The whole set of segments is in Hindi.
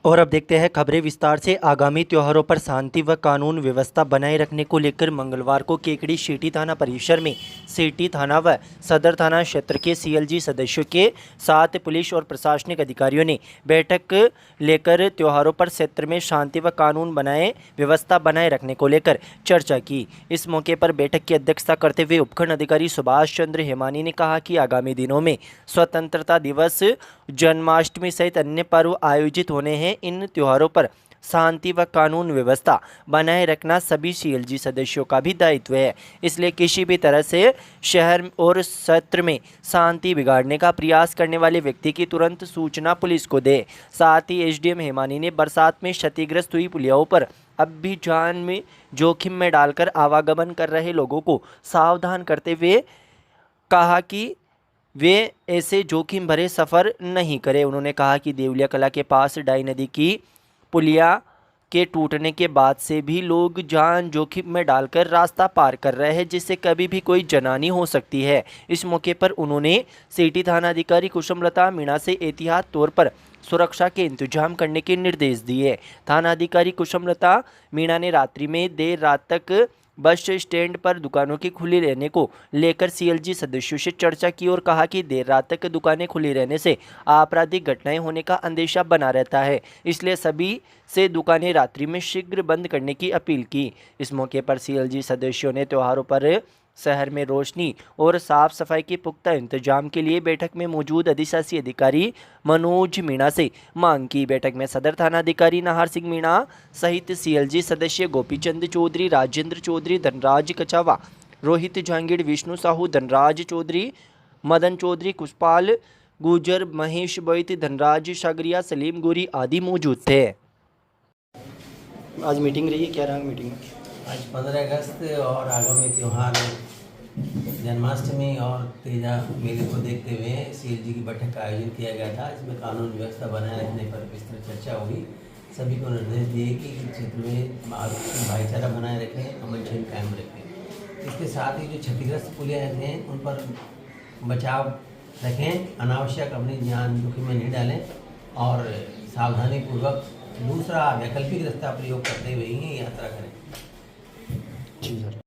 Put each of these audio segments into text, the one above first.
और अब देखते हैं खबरें विस्तार से। आगामी त्योहारों पर शांति व कानून व्यवस्था बनाए रखने को लेकर मंगलवार को केकड़ी सिटी थाना परिसर में सिटी थाना व सदर थाना क्षेत्र के सीएलजी सदस्यों के साथ पुलिस और प्रशासनिक अधिकारियों ने बैठक लेकर त्योहारों पर क्षेत्र में शांति व कानून व्यवस्था बनाए रखने को लेकर चर्चा की। इस मौके पर बैठक की अध्यक्षता करते हुए उपखंड अधिकारी सुभाष चंद्र हेमानी ने कहा कि आगामी दिनों में स्वतंत्रता दिवस, जन्माष्टमी सहित अन्य पर्व आयोजित होने हैं। इन त्योहारों पर शांति व कानून व्यवस्था बनाए रखना सभी सीएलजी सदस्यों का भी दायित्व है, इसलिए किसी भी तरह से शहर और क्षेत्र में शांति बिगाड़ने का प्रयास करने वाले व्यक्ति की तुरंत सूचना पुलिस को दे। साथ ही एसडीएम हेमानी ने बरसात में क्षतिग्रस्त हुई पुलियाओं पर अब भी जान में जोखिम में डालकर आवागमन कर रहे लोगों को सावधान करते हुए कहा कि वे ऐसे जोखिम भरे सफ़र नहीं करें। उन्होंने कहा कि देवलिया कला के पास डाई नदी की पुलिया के टूटने के बाद से भी लोग जान जोखिम में डालकर रास्ता पार कर रहे हैं, जिससे कभी भी कोई जनानी हो सकती है। इस मौके पर उन्होंने सिटी थाना अधिकारी कुसुमलता मीणा से एहतियात तौर पर सुरक्षा के इंतजाम करने के निर्देश दिए। थाना अधिकारी कुसुमलता मीणा ने रात्रि में देर रात तक बस स्टैंड पर दुकानों की खुली रहने को लेकर सीएलजी सदस्यों से चर्चा की और कहा कि देर रात तक दुकानें खुली रहने से आपराधिक घटनाएं होने का अंदेशा बना रहता है, इसलिए सभी से दुकानें रात्रि में शीघ्र बंद करने की अपील की। इस मौके पर सीएलजी सदस्यों ने त्योहारों पर शहर में रोशनी और साफ सफाई के पुख्ता इंतजाम के लिए बैठक में मौजूद अधिशासी अधिकारी मनोज मीणा से मांग की। बैठक में सदर थाना अधिकारी नाहर सिंह मीणा सहित सीएलजी सदस्य गोपीचंद चौधरी, राजेंद्र चौधरी, धनराज कचावा, रोहित जहांगीर, विष्णु साहू, धनराज चौधरी, मदन चौधरी, कुशपाल गुजर, महेश बैत, धनराज सागरिया, सलीम गोरी आदि मौजूद थे। आज मीटिंग रही है, क्या रहा मीटिंग? आज 15 अगस्त और आगामी त्यौहार जन्माष्टमी और तेजा मेले को देखते हुए सीएलजी की बैठक का आयोजन किया गया था। इसमें कानून व्यवस्था बनाए रखने पर विस्तृत चर्चा हुई। सभी को निर्देश दिए कि क्षेत्र में भाईचारा बनाए रखें, अमन चैन कायम रखें। इसके साथ ही जो क्षतिग्रस्त पुलिया हैं उन पर बचाव रखें, अनावश्यक अपनी जान जोखिम में नहीं डालें और सावधानीपूर्वक दूसरा वैकल्पिक रास्ता प्रयोग करते हुए ही यात्रा करें। जी सर।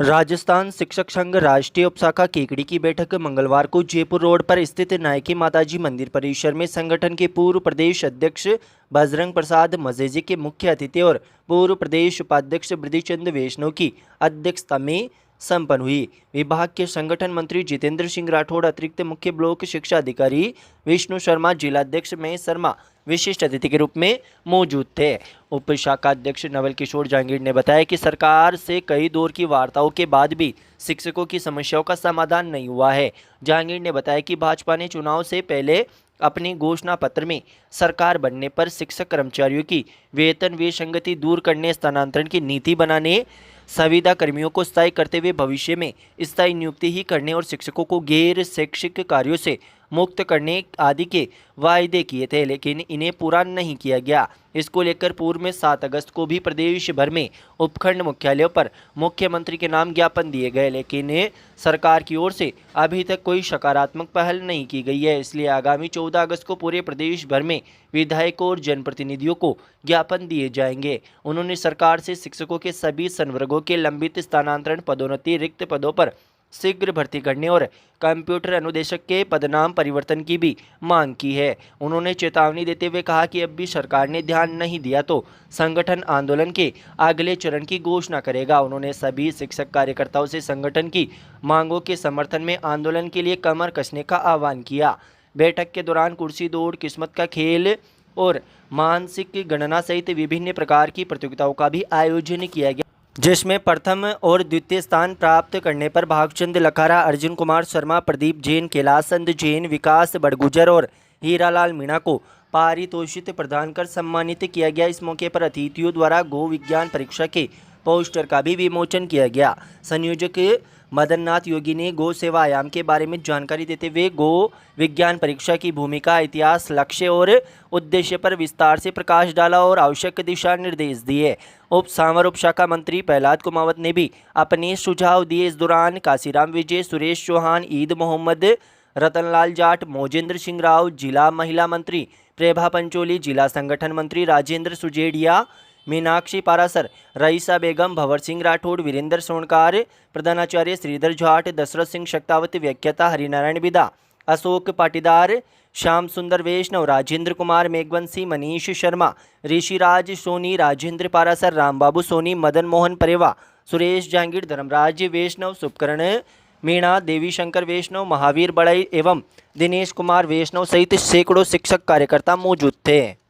राजस्थान शिक्षक संघ राष्ट्रीय उपशाखा केकड़ी की बैठक मंगलवार को जयपुर रोड पर स्थित नायकी माताजी मंदिर परिसर में संगठन के पूर्व प्रदेश अध्यक्ष बजरंग प्रसाद मजेजी के मुख्य अतिथि और पूर्व प्रदेश उपाध्यक्ष बृद्धिचंद वैष्णव की अध्यक्षता में संपन्न हुई। विभाग के संगठन मंत्री जितेंद्र सिंह राठौड़, अतिरिक्त मुख्य ब्लॉक शिक्षा अधिकारी विष्णु शर्मा, जिलाध्यक्ष महेश शर्मा विशिष्ट अतिथि के रूप में मौजूद थे। उप शाखा अध्यक्ष नवल किशोर जहांगीर ने बताया कि सरकार से कई दौर की वार्ताओं के बाद भी शिक्षकों की समस्याओं का समाधान नहीं हुआ है। जहांगीर ने बताया कि भाजपा ने चुनाव से पहले अपने घोषणा पत्र में सरकार बनने पर शिक्षक कर्मचारियों की वेतन विसंगति दूर करने, स्थानांतरण की नीति बनाने, संविदा कर्मियों को स्थायी करते हुए भविष्य में स्थायी नियुक्ति ही करने और शिक्षकों को गैर शैक्षिक कार्यों से मुक्त करने आदि के वायदे किए थे, लेकिन इन्हें पूरा नहीं किया गया। इसको लेकर पूर्व में 7 अगस्त को भी प्रदेश भर में उपखंड मुख्यालयों पर मुख्यमंत्री के नाम ज्ञापन दिए गए, लेकिन सरकार की ओर से अभी तक कोई सकारात्मक पहल नहीं की गई है। इसलिए आगामी 14 अगस्त को पूरे प्रदेश भर में विधायकों और जनप्रतिनिधियों को ज्ञापन दिए जाएंगे। उन्होंने सरकार से शिक्षकों के सभी संवर्गों के लंबित स्थानांतरण, पदोन्नति, रिक्त पदों पर शीघ्र भर्ती करने और कंप्यूटर अनुदेशक के पदनाम परिवर्तन की भी मांग की है। उन्होंने चेतावनी देते हुए कहा कि अब भी सरकार ने ध्यान नहीं दिया तो संगठन आंदोलन के अगले चरण की घोषणा करेगा। उन्होंने सभी शिक्षक कार्यकर्ताओं से संगठन की मांगों के समर्थन में आंदोलन के लिए कमर कसने का आह्वान किया। बैठक के दौरान कुर्सी दौड़, किस्मत का खेल और मानसिक गणना सहित विभिन्न प्रकार की प्रतियोगिताओं का भी आयोजन किया गया, जिसमें प्रथम और द्वितीय स्थान प्राप्त करने पर भागचंद लखारा, अर्जुन कुमार शर्मा, प्रदीप जैन, कैलाश चंद जैन, विकास बड़गुजर और हीरालाल मीणा को पारितोषिक प्रदान कर सम्मानित किया गया। इस मौके पर अतिथियों द्वारा गो विज्ञान परीक्षा के पोस्टर का भी विमोचन किया गया। संयोजक मदन नाथ योगी ने गौ सेवा आयाम के बारे में जानकारी देते हुए गौ विज्ञान परीक्षा की भूमिका, इतिहास, लक्ष्य और उद्देश्य पर विस्तार से प्रकाश डाला और आवश्यक दिशा निर्देश दिए। उप सांवर उप शाखा मंत्री प्रहलाद कुमावत ने भी अपने सुझाव दिए। इस दौरान काशीराम विजय, सुरेश चौहान, ईद मोहम्मद, रतनलाल जाट, मोजेंद्र सिंह राव, जिला महिला मंत्री प्रभा पंचोली, जिला संगठन मंत्री राजेंद्र सुजेड़िया, मीनाक्षी पारासर, रईसा बेगम, भंवर सिंह राठौड़, वीरेंद्र सोनकार, प्रधानाचार्य श्रीधर जाट, दशरथ सिंह शक्तावत, व्याख्याता हरिनारायण बिदा, अशोक पाटीदार, श्याम सुंदर वैष्णव, राजेंद्र कुमार मेघवंशी, मनीष शर्मा, ऋषिराज सोनी, राजेंद्र पारासर, रामबाबू सोनी, मदन मोहन परेवा, सुरेश जहांगीर, धर्मराज वैष्णव, सुपकर्ण मीणा, देवी शंकर वैष्णव, महावीर बड़ई एवं दिनेश कुमार वैष्णव सहित सैकड़ों शिक्षक कार्यकर्ता मौजूद थे।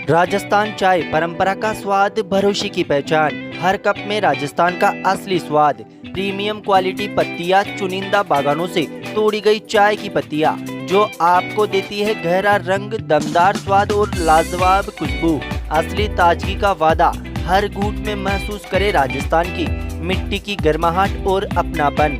राजस्थान चाय, परंपरा का स्वाद, भरोसे की पहचान। हर कप में राजस्थान का असली स्वाद। प्रीमियम क्वालिटी पत्तियां, चुनिंदा बागानों से तोड़ी गई चाय की पत्तियां, जो आपको देती है गहरा रंग, दमदार स्वाद और लाजवाब खुशबू। असली ताजगी का वादा। हर घूंट में महसूस करे राजस्थान की मिट्टी की गर्माहट और अपनापन।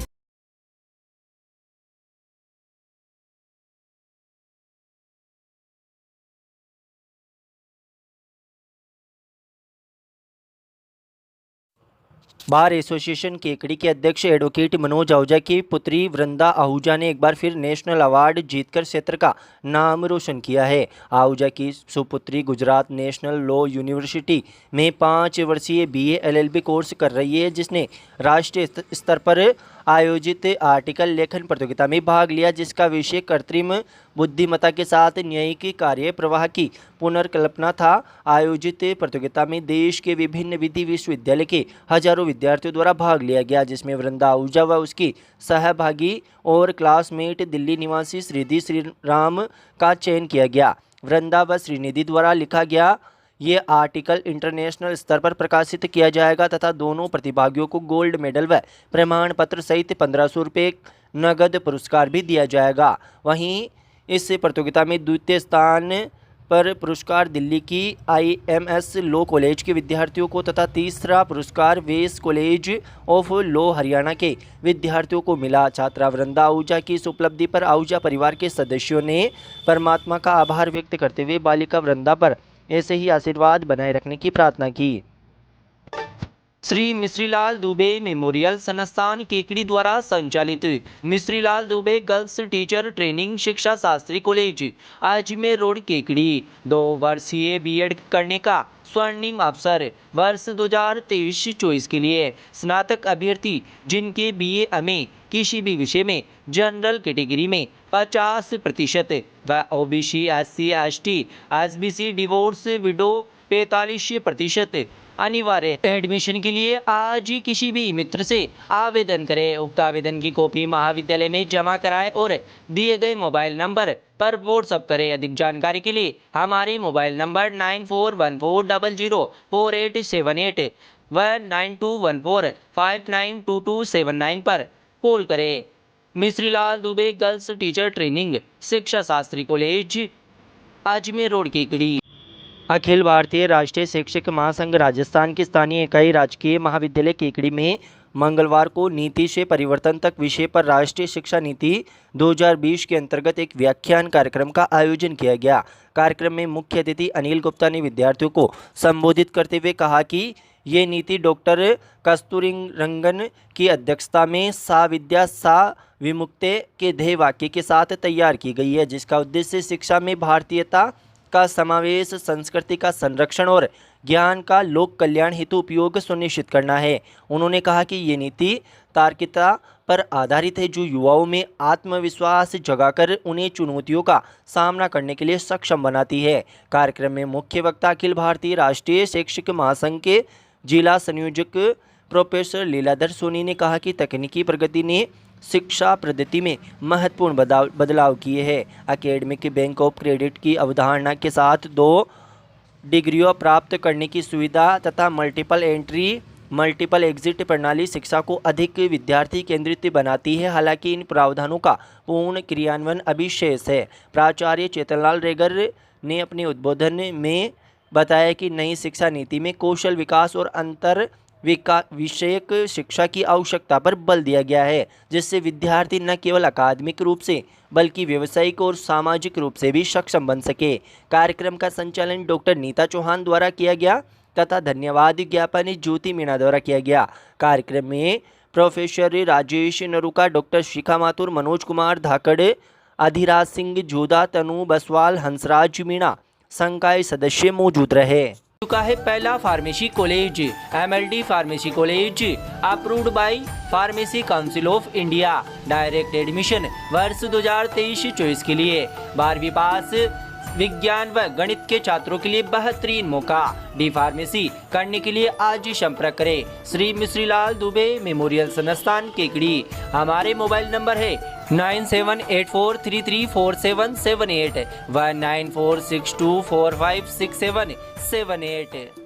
बार एसोसिएशन केकड़ी के अध्यक्ष एडवोकेट मनोज आहूजा की पुत्री वृंदा आहूजा ने एक बार फिर नेशनल अवार्ड जीतकर क्षेत्र का नाम रोशन किया है। आहूजा की सुपुत्री गुजरात नेशनल लॉ यूनिवर्सिटी में 5 वर्षीय BA LLB कोर्स कर रही है, जिसने राष्ट्रीय स्तर पर आयोजित आर्टिकल लेखन प्रतियोगिता में भाग लिया, जिसका विषय कृत्रिम बुद्धिमत्ता के साथ न्यायिक कार्य प्रवाह की पुनर्कल्पना था। आयोजित प्रतियोगिता में देश के विभिन्न विधि विश्वविद्यालय के हजारों विद्यार्थियों द्वारा भाग लिया गया, जिसमें वृंदा आहूजा व उसकी सहभागी और क्लासमेट दिल्ली निवासी श्रीनिधि श्रीराम का चयन किया गया। वृंदा व श्रीनिधि द्वारा लिखा गया ये आर्टिकल इंटरनेशनल स्तर पर प्रकाशित किया जाएगा तथा दोनों प्रतिभागियों को गोल्ड मेडल व प्रमाण पत्र सहित 1500 रुपये नगद पुरस्कार भी दिया जाएगा। वहीं इस प्रतियोगिता में द्वितीय स्थान पर पुरस्कार दिल्ली की IMS लॉ कॉलेज के विद्यार्थियों को तथा तीसरा पुरस्कार वेस कॉलेज ऑफ लॉ हरियाणा के विद्यार्थियों को मिला। छात्रा वृंदा आहूजा की इस उपलब्धि पर आहूजा परिवार के सदस्यों ने परमात्मा का आभार व्यक्त करते हुए बालिका वृंदा पर ऐसे ही आशीर्वाद बनाए रखने की प्रार्थना की। श्री मिश्रीलाल दुबे मेमोरियल संस्थान केकड़ी द्वारा संचालित Mishrilal Dubey girls teacher training शिक्षा शास्त्री कॉलेज अजमेर रोड केकड़ी 2 वर्षीय B.Ed करने का स्वर्णिम अवसर। वर्ष 2023-24 के लिए स्नातक अभ्यर्थी जिनके BA में किसी भी विषय में जनरल कैटेगरी में 50% व OBC SC ST SBC divorce window 45% अनिवार्य। एडमिशन के लिए आज ही किसी भी मित्र से आवेदन करें। उक्त आवेदन की कॉपी महाविद्यालय में जमा कराएं और दिए गए मोबाइल नंबर पर व्हाट्सएप करें। अधिक जानकारी के लिए हमारे मोबाइल नंबर 9414004878 व 9214592279 पर कॉल करें। Mishrilal Dubey girls teacher training शिक्षा शास्त्री कॉलेज अजमेर रोड केकड़ी। अखिल भारतीय राष्ट्रीय शिक्षक महासंघ राजस्थान की स्थानीय इकाई राजकीय महाविद्यालय केकड़ी में मंगलवार को नीति से परिवर्तन तक विषय पर राष्ट्रीय शिक्षा नीति 2020 के अंतर्गत एक व्याख्यान कार्यक्रम का आयोजन किया गया। कार्यक्रम में मुख्य अतिथि अनिल गुप्ता ने विद्यार्थियों को संबोधित करते हुए कहा कि ये नीति डॉक्टर कस्तूरीरंगन की अध्यक्षता में सा विद्या सा विमुक्ति के ध्येय वाक्य के साथ तैयार की गई है, जिसका उद्देश्य शिक्षा में भारतीयता का समावेश, संस्कृति का संरक्षण और ज्ञान का लोक कल्याण हेतु उपयोग सुनिश्चित करना है। उन्होंने कहा कि ये नीति तार्किकता पर आधारित है, जो युवाओं में आत्मविश्वास जगाकर उन्हें चुनौतियों का सामना करने के लिए सक्षम बनाती है। कार्यक्रम में मुख्य वक्ता अखिल भारतीय राष्ट्रीय शिक्षक महासंघ के जिला संयोजक प्रोफेसर लीलाधर सोनी ने कहा कि तकनीकी प्रगति ने शिक्षा पद्धति में महत्वपूर्ण बदलाव किए हैं। एकेडमिक बैंक ऑफ क्रेडिट की अवधारणा के साथ 2 डिग्रियां प्राप्त करने की सुविधा तथा मल्टीपल एंट्री मल्टीपल एग्जिट प्रणाली शिक्षा को अधिक विद्यार्थी केंद्रित बनाती है। हालांकि इन प्रावधानों का पूर्ण क्रियान्वयन अभी शेष है। प्राचार्य चेतनलाल रेगर ने अपने उद्बोधन में बताया कि नई शिक्षा नीति में कौशल विकास और अंतर विषयक शिक्षा की आवश्यकता पर बल दिया गया है, जिससे विद्यार्थी न केवल अकादमिक रूप से बल्कि व्यावसायिक और सामाजिक रूप से भी सक्षम बन सके। कार्यक्रम का संचालन डॉक्टर नीता चौहान द्वारा किया गया तथा धन्यवाद ज्ञापन ज्योति मीणा द्वारा किया गया। कार्यक्रम में प्रोफेसर राजेश नरुका, डॉक्टर शिखा माथुर, मनोज कुमार धाकड़, अधिराज सिंह जोधा, तनु बसवाल, हंसराज मीणा संकाय सदस्य मौजूद रहे। चुका है पहला pharmacy college, MLD pharmacy college approved by pharmacy council of India. Direct admission वर्ष 2023-24 के लिए 12वीं पास विज्ञान व गणित के छात्रों के लिए बेहतरीन मौका। डी फार्मेसी करने के लिए आज ही संपर्क करें श्री मिश्रीलाल दुबे मेमोरियल संस्थान केकड़ी। हमारे मोबाइल नंबर है 9784334778 व 9462456778।